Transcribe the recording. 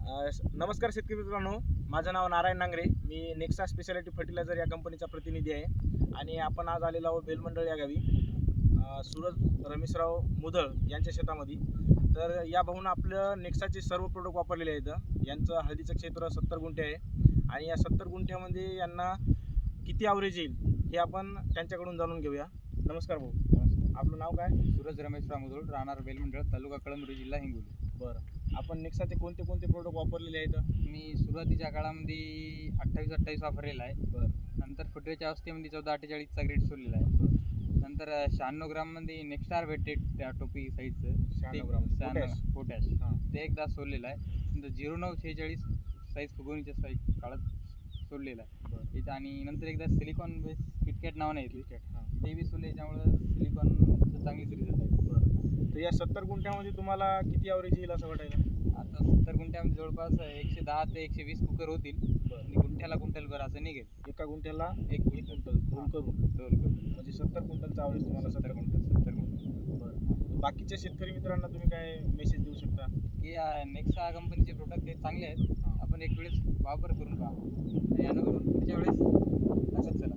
नमस्कार शेतकरी मित्रांनो, माझं नाव नारायण नांगरे. मी नेक्सा स्पेशालिटी फर्टिलायझर या कंपनीचा प्रतिनिधी आहे आणि आपण आज आलेलो आहोत बेलमंडळ या गावी, सूरज रमेशराव मुधळ यांच्या शेतामध्ये. तर या भाऊनं आपलं नेक्साचे सर्व प्रोडक्ट वापरलेले आहेत. यांचं हळदीचं क्षेत्र 70 गुंठे आहे आणि या 70 गुंठ्यामध्ये यांना किती ॲव्हरेज येईल हे आपण त्यांच्याकडून जाणून घेऊया. नमस्कार भाऊ. आपलं नाव काय? सूरज रमेशराव मुधळ, राहणार बेलमंडळ, तालुका कळमनुरी, जिल्हा हिंगोली. बरं, आपण नेक्साचे कोणते कोणते प्रोडक्ट वापरलेले आहेत? मी सुरुवातीच्या काळामध्ये 28-28 वापरलेला आहे. बरं. नंतर फुटवेच्या अवस्थेमध्ये 14-48चा ग्रेड सोडलेला आहे. नंतर 96 ग्राममध्ये नेक्स्टार भेटते त्या टोपी साईजचं 96 ग्राम पोटॅश हां. ते एकदा सोडलेलं आहे. नंतर 0946 साईज फुगवणीच्या साईज काळात सोडलेला आहे. इथं आणि नंतर एकदा सिलिकॉन बेस किटकॅट नावाने येते ते बी सोडले, त्यामुळं सिलिकॉनचं चांगलीच रिझल्ट आहे. तर या 70 गुंठ्यामध्ये तुम्हाला किती ॲव्हरेज येईल असं वाटायला? आता 70 गुंठ्यामध्ये जवळपास 110 ते 120 कुकर होतील आणि गुंठ्याला क्विंटलभर असं निघेल. एका गुंठ्याला एक क्विंटल रोल करून म्हणजे 70 क्विंटलचा ॲव्हरेज तुम्हाला 70 70 गुंठल. बरं. बाकीच्या शेतकरी मित्रांना तुम्ही काय मेसेज देऊ शकता? की नेक्सा कंपनीचे प्रोडक्ट हे चांगले आहेत. आपण एक वेळेस वापर करून पहा आणि अनुभव पुढच्या वेळेस असंच चला.